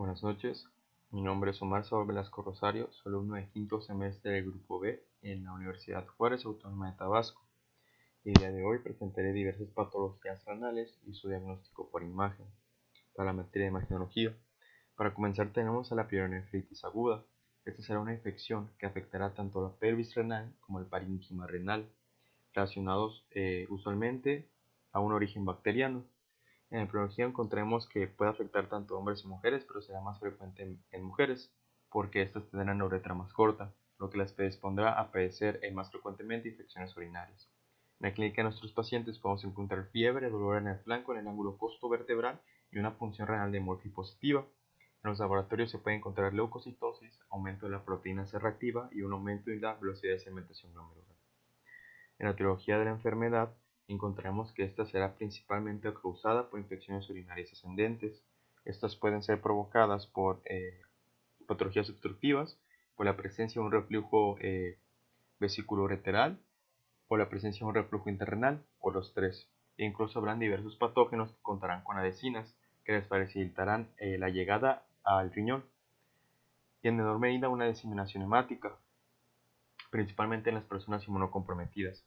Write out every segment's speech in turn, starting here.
Buenas noches, mi nombre es Omar Sabor Velasco Rosario, soy alumno de quinto semestre del Grupo B en la Universidad Juárez Autónoma de Tabasco. El día de hoy presentaré diversas patologías renales y su diagnóstico por imagen para la materia de imagenología. Para comenzar tenemos a la pielonefritis aguda. Esta será una infección que afectará tanto la pelvis renal como el parénquima renal, relacionados usualmente a un origen bacteriano. En la epidemiología encontremos que puede afectar tanto a hombres y mujeres, pero será más frecuente en mujeres, porque estas tendrán la uretra más corta, lo que las predispondrá a padecer más frecuentemente infecciones urinarias. En la clínica de nuestros pacientes podemos encontrar fiebre, dolor en el flanco, en el ángulo costovertebral y una punción renal de Murphy positiva. En los laboratorios se puede encontrar leucocitosis, aumento de la proteína C reactiva y un aumento de la velocidad de segmentación glomerular. En la etiología de la enfermedad, encontramos que esta será principalmente causada por infecciones urinarias ascendentes. Estas pueden ser provocadas por patologías obstructivas, por la presencia de un reflujo vesículo-ureteral, por la presencia de un reflujo interrenal, o los tres. E incluso habrán diversos patógenos que contarán con adhesinas, que les facilitarán la llegada al riñón. Y en menor medida una diseminación hemática, principalmente en las personas inmunocomprometidas.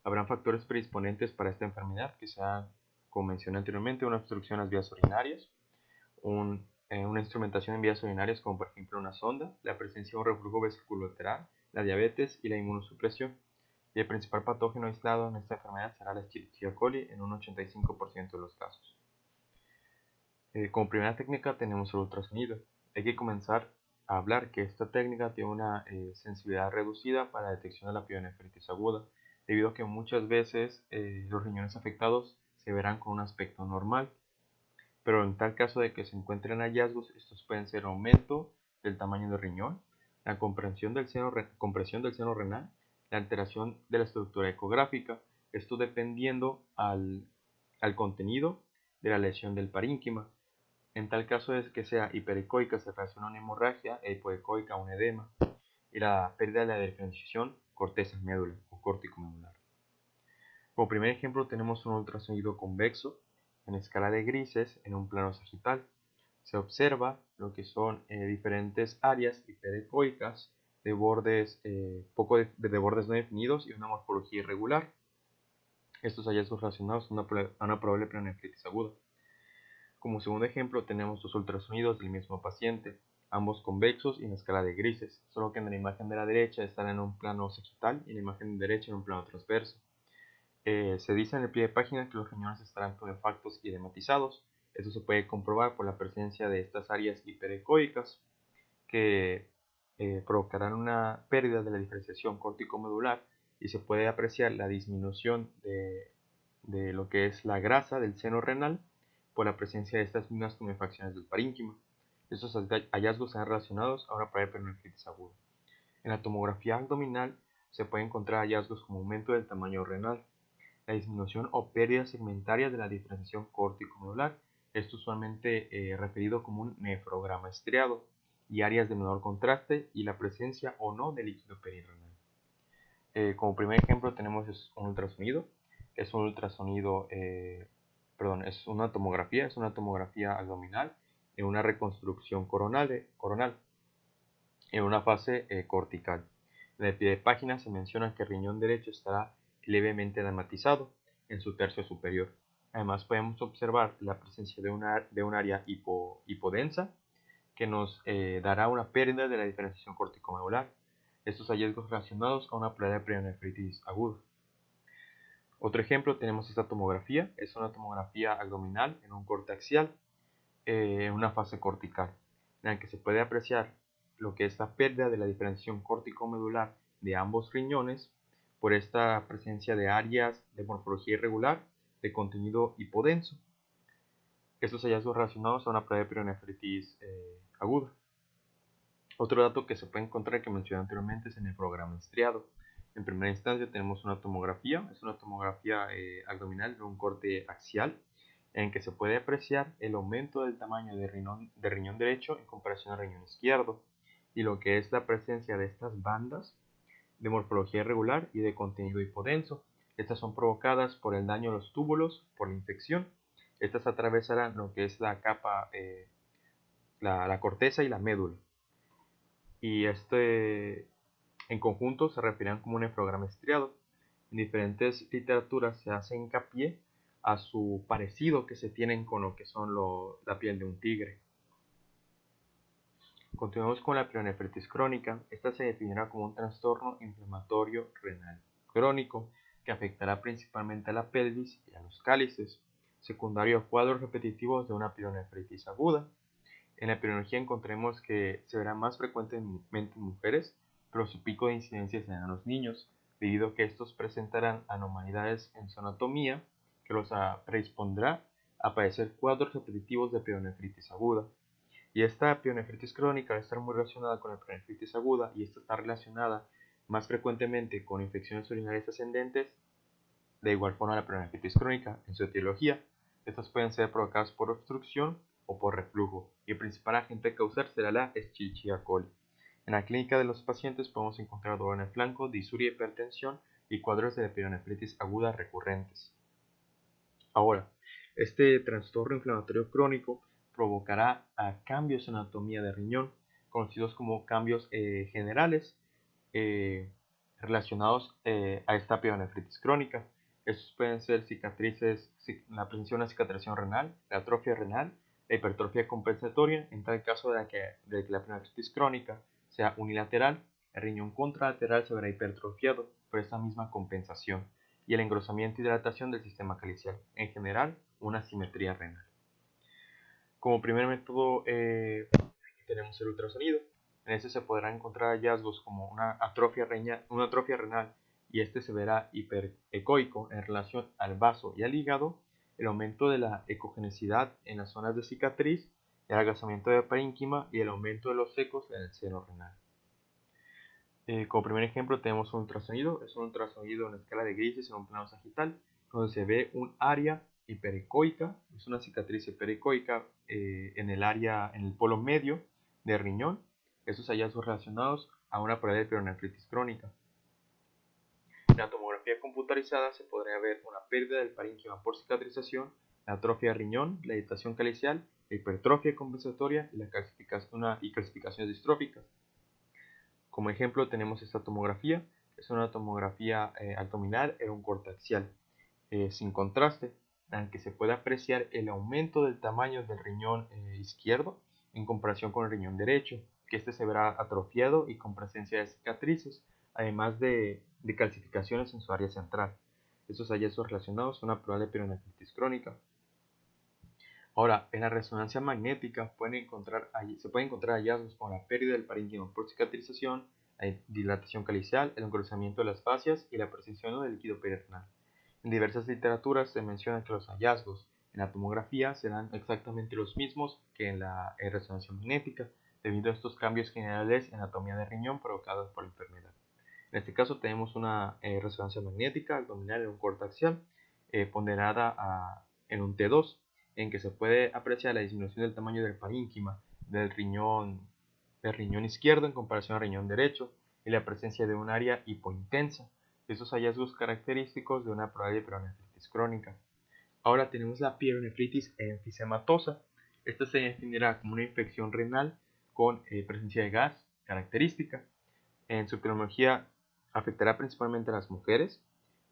Habrán factores predisponentes para esta enfermedad que sean, como mencioné anteriormente, una obstrucción en las vías urinarias, una instrumentación en vías urinarias como por ejemplo una sonda, la presencia de un reflujo vesiculateral, la diabetes y la inmunosupresión. Y el principal patógeno aislado en esta enfermedad será la Escherichia coli en un 85% de los casos. Como primera técnica tenemos el ultrasonido. Hay que comenzar a hablar que esta técnica tiene una sensibilidad reducida para la detección de la pielonefritis aguda, debido a que muchas veces los riñones afectados se verán con un aspecto normal, pero en tal caso de que se encuentren hallazgos, estos pueden ser aumento del tamaño del riñón, la compresión del seno renal, la alteración de la estructura ecográfica, esto dependiendo al contenido de la lesión del parínquima. En tal caso es que sea hiperecoica, se relaciona a una hemorragia, e hipoecoica a un edema, y la pérdida de la diferenciación corteza médula o córtico medular. Como primer ejemplo tenemos un ultrasonido convexo en escala de grises en un plano sagital. Se observa lo que son diferentes áreas hiperecoicas de bordes, de bordes no definidos y una morfología irregular. Estos hallazgos relacionados a una probable pielonefritis aguda. Como segundo ejemplo tenemos dos ultrasonidos del mismo paciente, ambos convexos y en escala de grises, solo que en la imagen de la derecha están en un plano sagital y en la imagen derecha en un plano transverso. Se dice en el pie de página que los riñones estarán tumefactos y edematizados. Esto se puede comprobar por la presencia de estas áreas hiperecoicas que provocarán una pérdida de la diferenciación córtico-medular y se puede apreciar la disminución de lo que es la grasa del seno renal por la presencia de estas mismas tumefacciones del parínquima. Estos hallazgos están relacionados a una probable pielonefritis aguda. En la tomografía abdominal se pueden encontrar hallazgos como aumento del tamaño renal, la disminución o pérdida segmentaria de la diferenciación córtico-medular, esto usualmente referido como un nefrograma estriado, y áreas de menor contraste y la presencia o no de líquido perirenal. Como primer ejemplo tenemos un ultrasonido, es un ultrasonido, es una tomografía abdominal en una reconstrucción coronal en una fase cortical. En el pie de página se menciona que el riñón derecho estará levemente edematizado en su tercio superior. Además podemos observar la presencia de un área hipodensa que nos dará una pérdida de la diferenciación corticomedular. Estos hallazgos relacionados a una probable pielonefritis aguda. Otro ejemplo tenemos esta tomografía, es una tomografía abdominal en un corte axial, en una fase cortical, en la que se puede apreciar lo que es la pérdida de la diferenciación córtico-medular de ambos riñones por esta presencia de áreas de morfología irregular de contenido hipodenso. Estos hallazgos relacionados a una probable pielonefritis aguda. Otro dato que se puede encontrar que mencioné anteriormente es en el programa estriado. En primera instancia tenemos una tomografía, es una tomografía abdominal de un corte axial en que se puede apreciar el aumento del tamaño de riñón derecho en comparación al riñón izquierdo y lo que es la presencia de estas bandas de morfología irregular y de contenido hipodenso. Estas son provocadas por el daño a los túbulos, por la infección. Estas atravesarán lo que es la capa la corteza y la médula. Y en conjunto se referían como un nefrograma estriado. En diferentes literaturas se hace hincapié a su parecido que se tienen con lo que son la piel de un tigre. Continuamos con la pielonefritis crónica. Esta se definirá como un trastorno inflamatorio renal crónico que afectará principalmente a la pelvis y a los cálices, secundario a cuadros repetitivos de una pielonefritis aguda. En la epidemiología encontremos que se verá más frecuentemente en mujeres, pero su pico de incidencia será en los niños, debido a que estos presentarán anormalidades en su anatomía que los predispondrá a padecer cuadros repetitivos de pielonefritis aguda. Y esta pielonefritis crónica va a estar muy relacionada con la pielonefritis aguda, y esta está relacionada más frecuentemente con infecciones urinarias ascendentes. De igual forma, la pielonefritis crónica, en su etiología, estas pueden ser provocadas por obstrucción o por reflujo, y el principal agente causal será la Escherichia coli. En la clínica de los pacientes podemos encontrar dolor en el flanco, disuria, hipertensión y cuadros de pielonefritis aguda recurrentes. Ahora, este trastorno inflamatorio crónico provocará cambios en la anatomía del riñón, conocidos como cambios generales relacionados a esta pielonefritis crónica. Estos pueden ser cicatrices, la presencia de una cicatrización renal, la atrofia renal, la hipertrofia compensatoria. En tal caso de que la pielonefritis crónica sea unilateral, el riñón contralateral se verá hipertrofiado por esta misma compensación, y el engrosamiento y dilatación del sistema calicial. En general, una simetría renal. Como primer método tenemos el ultrasonido. En este se podrán encontrar hallazgos como una atrofia renal, y este se verá hiperecoico en relación al vaso y al hígado, el aumento de la ecogenicidad en las zonas de cicatriz, el adelgazamiento de parénquima y el aumento de los ecos en el seno renal. Como primer ejemplo tenemos un ultrasonido. Es un ultrasonido en escala de grises en un plano sagital, donde se ve un área hiperecoica, es una cicatriz hiperecoica en el polo medio del riñón. Estos hallazgos relacionados a una probabilidad de pielonefritis crónica. En la tomografía computarizada se podría ver una pérdida del parénquima por cicatrización, la atrofia de riñón, la dilatación calicial, la hipertrofia compensatoria y calcificaciones distróficas. Como ejemplo tenemos esta tomografía. Es una tomografía abdominal en un corte axial sin contraste, en el que se puede apreciar el aumento del tamaño del riñón izquierdo en comparación con el riñón derecho, que este se verá atrofiado y con presencia de cicatrices, además de calcificaciones en su área central. Estos hallazgos relacionados son una probable pielonefritis crónica. Ahora, en la resonancia magnética se pueden encontrar hallazgos como la pérdida del parénquima por cicatrización, la dilatación calicial, el engrosamiento de las fascias y la percepción del líquido perirenal. En diversas literaturas se menciona que los hallazgos en la tomografía serán exactamente los mismos que en la resonancia magnética, debido a estos cambios generales en la anatomía del riñón provocados por la enfermedad. En este caso tenemos una resonancia magnética abdominal en un corte axial ponderada en un T2, en que se puede apreciar la disminución del tamaño del parénquima del riñón izquierdo en comparación al riñón derecho, y la presencia de un área hipointensa. Estos hallazgos característicos de una probable pielonefritis crónica. Ahora tenemos la pielonefritis enfisematosa. Esta se definirá como una infección renal con presencia de gas característica. En su epidemiología afectará principalmente a las mujeres,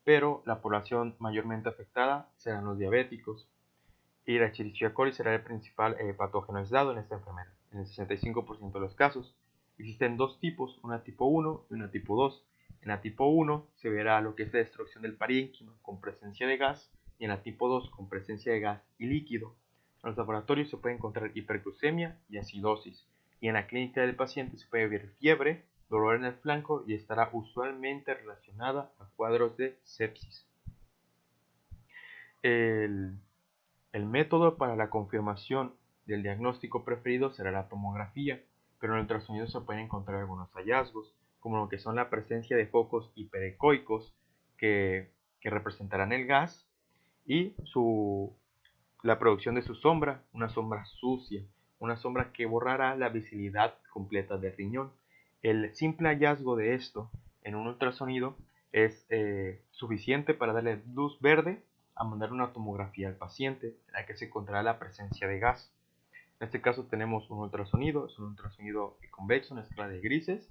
pero la población mayormente afectada serán los diabéticos, y la Escherichia coli será el principal patógeno aislado en esta enfermedad. En el 65% de los casos existen dos tipos, una tipo 1 y una tipo 2. En la tipo 1 se verá lo que es la destrucción del parénquima con presencia de gas, y en la tipo 2 con presencia de gas y líquido. En los laboratorios se puede encontrar hiperglucemia y acidosis, y en la clínica del paciente se puede ver fiebre, dolor en el flanco, y estará usualmente relacionada a cuadros de sepsis. El método para la confirmación del diagnóstico preferido será la tomografía, pero en el ultrasonido se pueden encontrar algunos hallazgos, como lo que son la presencia de focos hiperecoicos que representarán el gas, y la producción de su sombra, una sombra sucia, una sombra que borrará la visibilidad completa del riñón. El simple hallazgo de esto en un ultrasonido es suficiente para darle luz verde a mandar una tomografía al paciente, en la que se encontrará la presencia de gas. En este caso tenemos un ultrasonido, es un ultrasonido convexo, una escala de grises,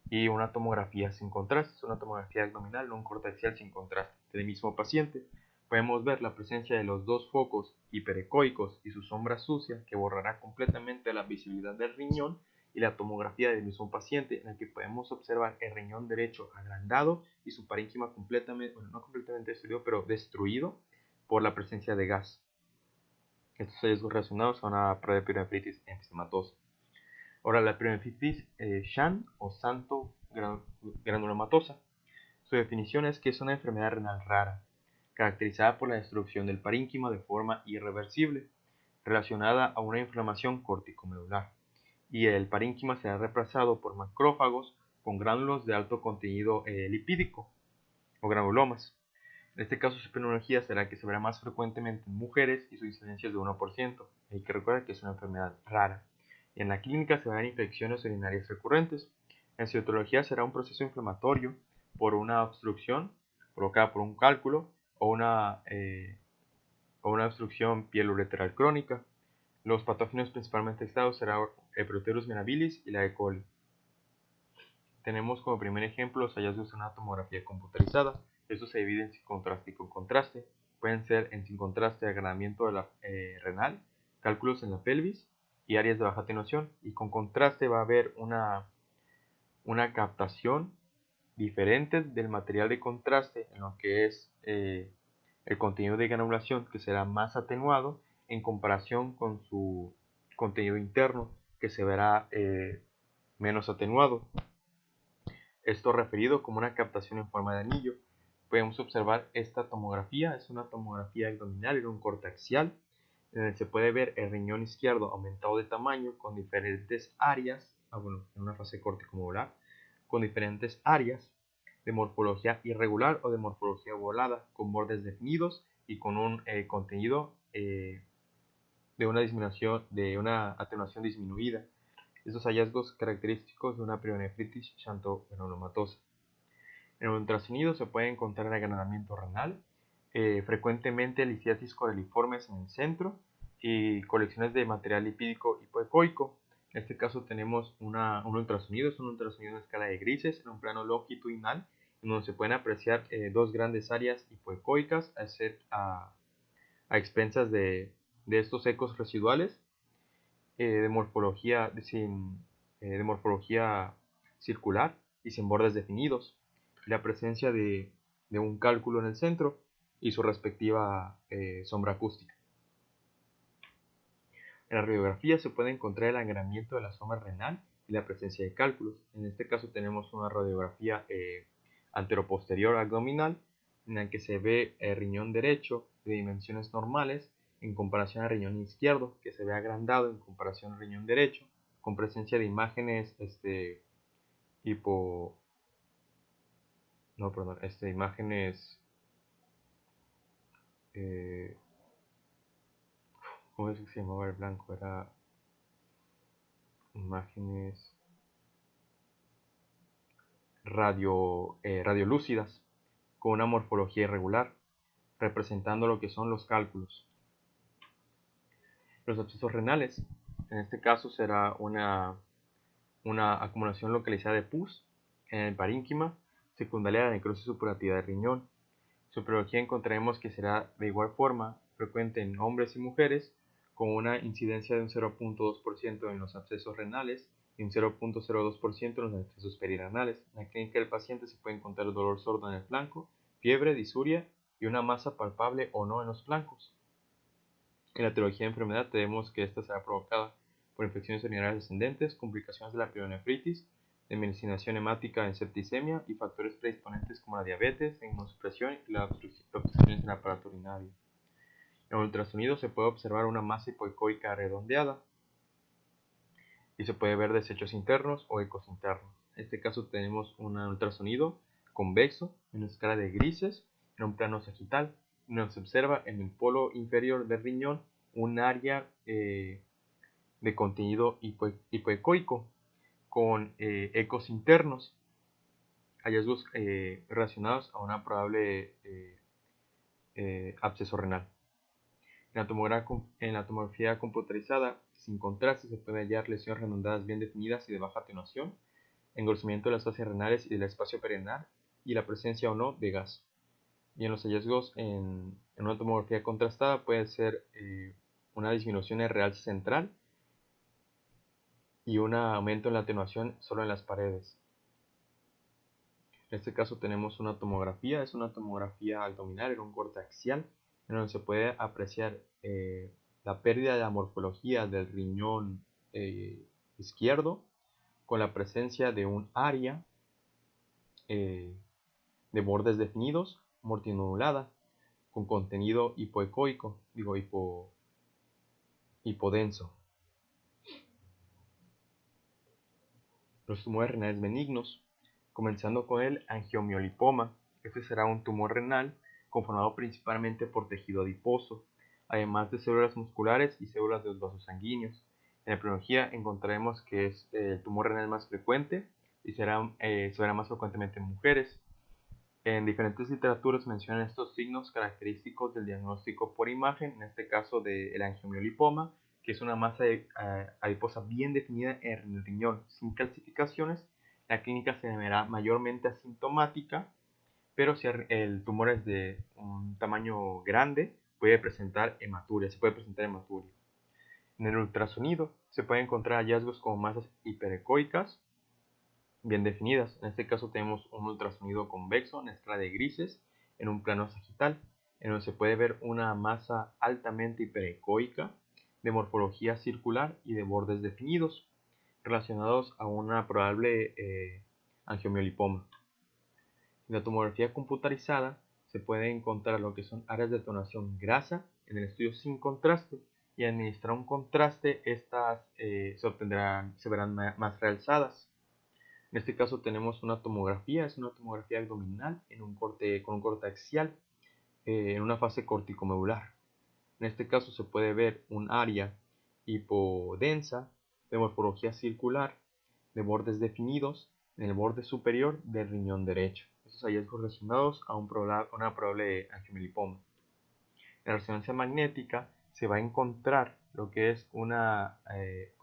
y una tomografía sin contraste, es una tomografía abdominal, no un cortexial sin contraste, del mismo paciente. Podemos ver la presencia de los dos focos hiperecoicos y su sombra sucia que borrará completamente la visibilidad del riñón, y la tomografía del mismo paciente, en la que podemos observar el riñón derecho agrandado y su parénquima completamente, bueno, no completamente destruido, pero destruido por la presencia de gas. Estos hallazgos relacionados a una pielonefritis enfisемatosa. Ahora, la pielonefritis Shan o santo granulomatosa. Su definición es que es una enfermedad renal rara, caracterizada por la destrucción del parénquima de forma irreversible, relacionada a una inflamación corticomedular, y el parénquima será reemplazado por macrófagos con gránulos de alto contenido lipídico o granulomas. En este caso, su epidemiología será que se verá más frecuentemente en mujeres y su incidencia es de 1%. Hay que recordar que es una enfermedad rara. En la clínica se verán infecciones urinarias recurrentes. En citología será un proceso inflamatorio por una obstrucción provocada por un cálculo o una obstrucción pielureteral crónica. Los patógenos principalmente estados serán Proteus mirabilis y la E. coli. Tenemos como primer ejemplo los hallazgos de una tomografía computarizada. Estos se dividen en sin contraste y con contraste. Pueden ser en sin contraste agranamiento de la renal, cálculos en la pelvis y áreas de baja atenuación. Y con contraste va a haber una captación diferente del material de contraste en lo que es el contenido de granulación, que será más atenuado en comparación con su contenido interno, que se verá menos atenuado. Esto referido como una captación en forma de anillo. Podemos observar esta tomografía, es una tomografía abdominal en un corte axial, en el que se puede ver el riñón izquierdo aumentado de tamaño con diferentes áreas, en una fase corticomedular, con diferentes áreas de morfología irregular o de morfología ovalada, con bordes definidos y con un contenido de una atenuación disminuida. Estos hallazgos característicos de una pielonefritis xantogranulomatosa. En el ultrasonido se puede encontrar el agranamiento renal, frecuentemente litiasis coreliformes en el centro y colecciones de material lipídico hipoecoico. En este caso tenemos un ultrasonido, es un ultrasonido en escala de grises, en un plano longitudinal, en donde se pueden apreciar dos grandes áreas hipoecoicas a expensas de estos ecos residuales de morfología circular y sin bordes definidos, la presencia de un cálculo en el centro y su respectiva sombra acústica. En la radiografía se puede encontrar el agranamiento de la sombra renal y la presencia de cálculos. En este caso tenemos una radiografía anteroposterior abdominal en la que se ve el riñón derecho de dimensiones normales en comparación al riñón izquierdo, que se ve agrandado en comparación al riñón derecho, con presencia de imágenes imágenes ¿cómo es que se llamaba el blanco? Era imágenes radiolúcidas con una morfología irregular, representando lo que son los cálculos. Los abscesos renales, en este caso será una acumulación localizada de pus en el parénquima, secundaria a la necrosis supurativa del riñón. Su etiología encontraremos que será de igual forma frecuente en hombres y mujeres, con una incidencia de un 0.2% en los abscesos renales y un 0.02% en los abscesos perirenales. En la clínica del paciente se puede encontrar dolor sordo en el flanco, fiebre, disuria y una masa palpable o no en los flancos. En la etiología de enfermedad tenemos que esta será provocada por infecciones urinarias descendentes, complicaciones de la pielonefritis, de medicación hemática en septicemia y factores predisponentes como la diabetes, la inmunosupresión y las obstrucciones en el aparato urinario. En el ultrasonido se puede observar una masa hipoecoica redondeada y se puede ver desechos internos o ecos internos. En este caso tenemos un ultrasonido convexo en una escala de grises en un plano sagital. Nos observa en el polo inferior del riñón un área de contenido hipoecoico con ecos internos, hallazgos relacionados a una probable absceso renal. En la tomografía computarizada sin contraste se pueden hallar lesiones redondeadas bien definidas y de baja atenuación, engrosamiento de las fascias renales y del espacio perianal y la presencia o no de gas. Y en los hallazgos en una tomografía contrastada puede ser una disminución en el realce central y un aumento en la atenuación solo en las paredes. En este caso tenemos una tomografía, es una tomografía abdominal en un corte axial, en donde se puede apreciar la pérdida de la morfología del riñón izquierdo con la presencia de un área de bordes definidos, multinodulada, con contenido hipoecoico, hipodenso. Los tumores renales benignos, comenzando con el angiomiolipoma. Este será un tumor renal conformado principalmente por tejido adiposo, además de células musculares y células de los vasos sanguíneos. En la epidemiología encontraremos que es el tumor renal más frecuente y se verá más frecuentemente en mujeres. En diferentes literaturas mencionan estos signos característicos del diagnóstico por imagen, en este caso del angiomiolipoma, que es una masa adiposa bien definida en el riñón, sin calcificaciones. La clínica se verá mayormente asintomática, pero si el tumor es de un tamaño grande, puede presentar hematuria, En el ultrasonido se pueden encontrar hallazgos como masas hiperecoicas, bien definidas. En este caso tenemos un ultrasonido convexo en escala de grises en un plano sagital, en donde se puede ver una masa altamente hiperecoica de morfología circular y de bordes definidos relacionados a una probable angiomiolipoma. En la tomografía computarizada se puede encontrar lo que son áreas de detonación grasa en el estudio sin contraste, y al administrar un contraste estas se verán más realzadas. En este caso tenemos una tomografía, es una tomografía abdominal con un corte axial en una fase corticomedular. En este caso se puede ver un área hipodensa de morfología circular de bordes definidos en el borde superior del riñón derecho. Estos hallazgos relacionados a una probable angiomiolipoma. En la resonancia magnética se va a encontrar lo que es una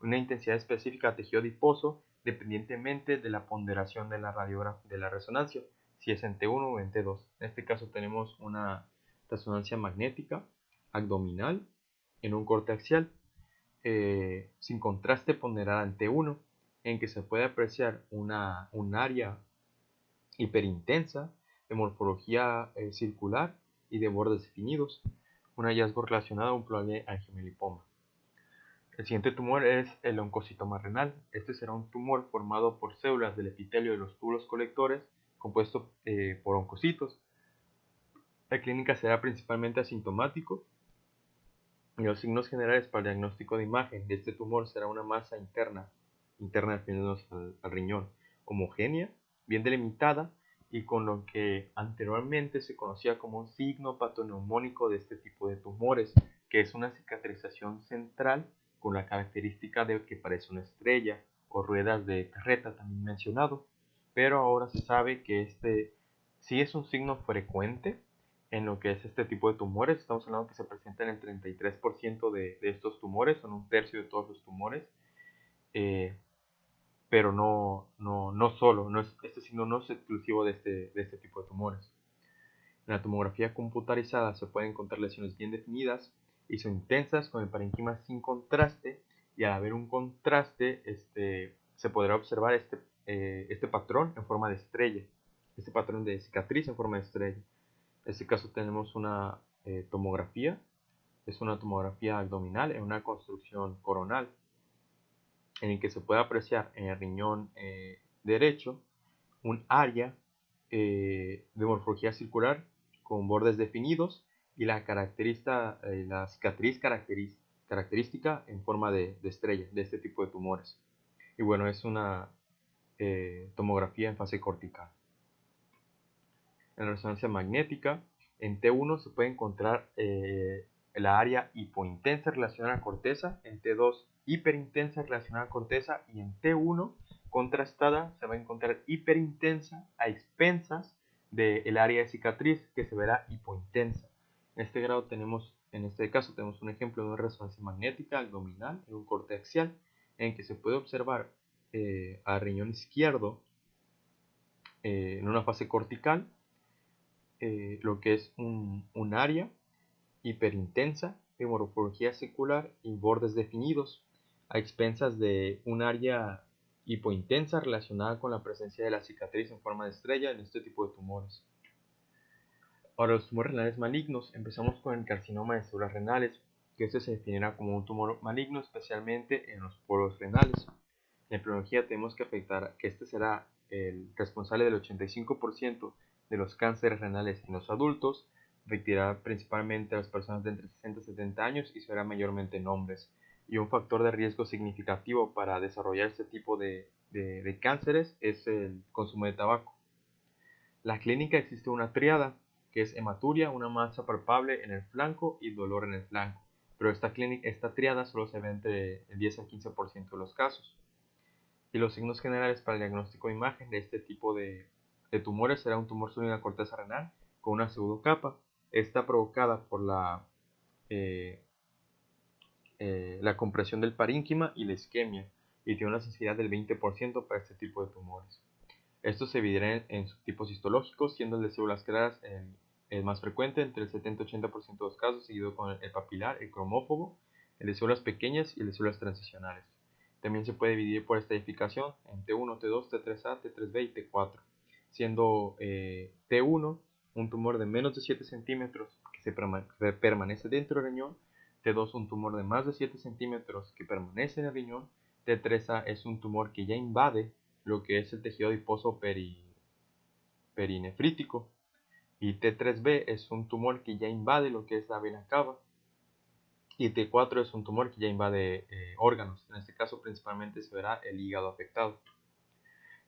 intensidad específica de tejido adiposo dependientemente de la ponderación de la resonancia, si es en T1 o en T2. En este caso tenemos una resonancia magnética abdominal en un corte axial sin contraste ponderada en T1, en que se puede apreciar un área hiperintensa de morfología circular y de bordes definidos, un hallazgo relacionado a un probable angiomiolipoma. El siguiente tumor es el oncocitoma renal. Este será un tumor formado por células del epitelio de los túbulos colectores compuesto por oncocitos. La clínica será principalmente asintomático y los signos generales para el diagnóstico de imagen de este tumor será una masa interna refiriéndonos al riñón, homogénea, bien delimitada y con lo que anteriormente se conocía como un signo patoneumónico de este tipo de tumores, que es una cicatrización central con la característica de que parece una estrella o ruedas de carreta también mencionado, pero ahora se sabe que este sí es un signo frecuente en lo que es este tipo de tumores. Estamos hablando que se presentan en el 33% de estos tumores, son un tercio de todos los tumores, pero no solo, este signo no es exclusivo de este tipo de tumores. En la tomografía computarizada se pueden encontrar lesiones bien definidas y son intensas con el parenquima sin contraste, y al haber un contraste se podrá observar este patrón en forma de estrella, este patrón de cicatriz en forma de estrella. En este caso tenemos una tomografía, es una tomografía abdominal en una construcción coronal, en el que se puede apreciar en el riñón derecho un área de morfología circular con bordes definidos y la cicatriz característica en forma de estrella de este tipo de tumores. Y bueno, es una tomografía en fase cortical. En la resonancia magnética, en T1 se puede encontrar la área hipointensa relacionada a la corteza, en T2 hiperintensa relacionada a la corteza, y en T1 contrastada se va a encontrar hiperintensa a expensas del área de cicatriz, que se verá hipointensa. En este grado tenemos En este caso tenemos un ejemplo de una resonancia magnética abdominal en un corte axial en que se puede observar al riñón izquierdo en una fase cortical lo que es un área hiperintensa de morfología circular y bordes definidos, a expensas de un área hipointensa relacionada con la presencia de la cicatriz en forma de estrella en este tipo de tumores. Ahora, los tumores renales malignos, empezamos con el carcinoma de células renales, que este se definirá como un tumor maligno especialmente en los poros renales. En epidemiología tenemos que afectar que este será el responsable del 85% de los cánceres renales en los adultos, afectará principalmente a las personas de entre 60 y 70 años y será mayormente en hombres. Y un factor de riesgo significativo para desarrollar este tipo de cánceres es el consumo de tabaco. La clínica existe una triada, que es hematuria, una masa palpable en el flanco y dolor en el flanco, pero esta triada solo se ve entre el 10 al 15% de los casos. Y los signos generales para el diagnóstico de imagen de este tipo de tumores será un tumor sólido en la corteza renal con una pseudocapa. Está provocada por la compresión del parénquima y la isquemia, y tiene una sensibilidad del 20% para este tipo de tumores. Esto se dividirá en subtipos histológicos, siendo el de células claras el más frecuente, entre el 70-80% de los casos, seguido con el papilar, el cromófobo, el de células pequeñas y el de células transicionales. También se puede dividir por estratificación en T1, T2, T3A, T3B y T4, siendo T1 un tumor de menos de 7 centímetros que permanece dentro del riñón, T2 un tumor de más de 7 centímetros que permanece en el riñón, T3A es un tumor que ya invade lo que es el tejido adiposo perinefrítico, y T3B es un tumor que ya invade lo que es la vena cava, y T4 es un tumor que ya invade órganos. En este caso principalmente se verá el hígado afectado.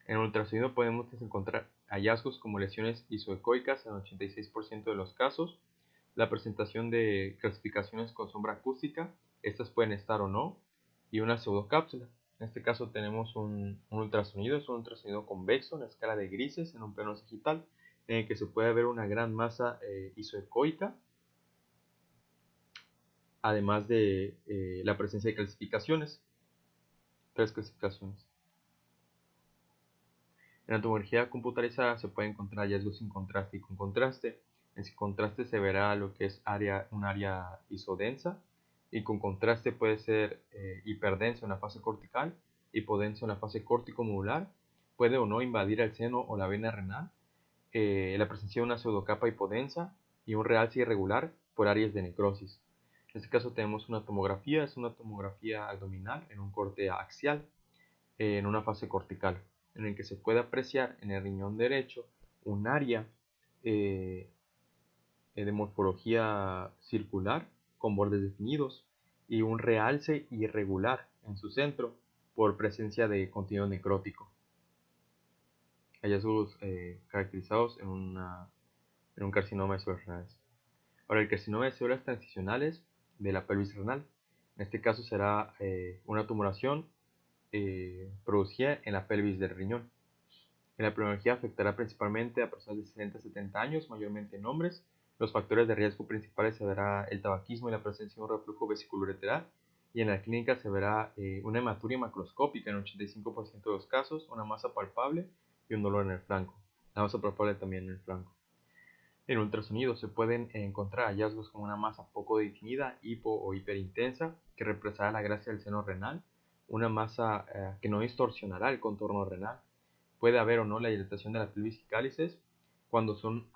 En el ultrasonido podemos encontrar hallazgos como lesiones isoecoicas en el 86% de los casos, la presentación de calcificaciones con sombra acústica, estas pueden estar o no, y una pseudocápsula. En este caso tenemos un ultrasonido, es un ultrasonido convexo en la escala de grises en un plano sagital, en el que se puede ver una gran masa isoecoica, además de la presencia de calcificaciones, 3 calcificaciones. En la tomografía computarizada se pueden encontrar hallazgos sin contraste y con contraste. En sin contraste se verá lo que es un área isodensa, y con contraste puede ser hiperdenso en la fase cortical, hipodenso en la fase córtico-modular, puede o no invadir el seno o la vena renal, la presencia de una pseudocapa hipodensa y un realce irregular por áreas de necrosis. En este caso tenemos una tomografía, es una tomografía abdominal en un corte axial, en una fase cortical, en el que se puede apreciar en el riñón derecho un área eh, de morfología circular con bordes definidos y un realce irregular en su centro por presencia de contenido necrótico. Hallazgos caracterizados en un carcinoma de células renales. Ahora, el carcinoma de células transicionales de la pelvis renal, en este caso será una tumoración producida en la pelvis del riñón. En la epidemiología afectará principalmente a personas de 60 a 70 años, mayormente en hombres. Los factores de riesgo principales se verá el tabaquismo y la presencia de un reflujo vesicoureteral. Y en la clínica se verá una hematuria macroscópica en el 85% de los casos, una masa palpable y un dolor en el flanco. La masa palpable también en el flanco. En ultrasonido se pueden encontrar hallazgos como una masa poco definida, hipo o hiperintensa, que represará la grasa del seno renal, una masa que no distorsionará el contorno renal. Puede haber o no la dilatación de la pelvis y cálices. Cuando son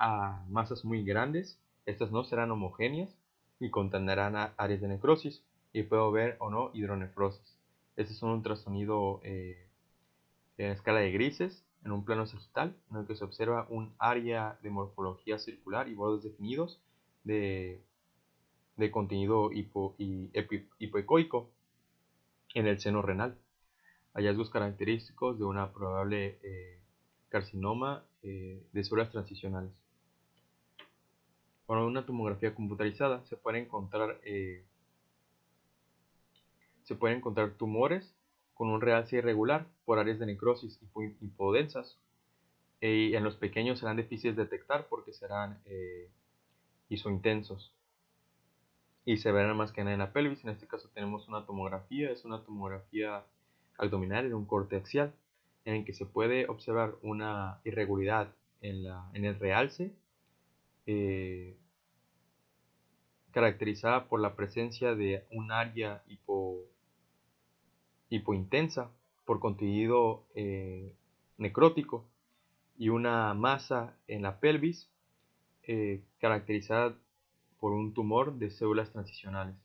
masas muy grandes, estas no serán homogéneas y contendrán áreas de necrosis, y puede haber o no hidronefrosis. Este es un ultrasonido en escala de grises, en un plano sagital, en el que se observa un área de morfología circular y bordes definidos de contenido hipoecoico en el seno renal. Hallazgos característicos de una probable carcinoma de células transicionales. Con una tomografía computarizada se pueden encontrar tumores con un realce irregular por áreas de necrosis hipodensas, y en los pequeños serán difíciles de detectar porque serán isointensos. y se verán más que nada en la pelvis. En este caso tenemos una tomografía, es una tomografía abdominal en un corte axial, en el que se puede observar una irregularidad en el realce, eh, caracterizada por la presencia de un área hipointensa por contenido necrótico y una masa en la pelvis caracterizada por un tumor de células transicionales.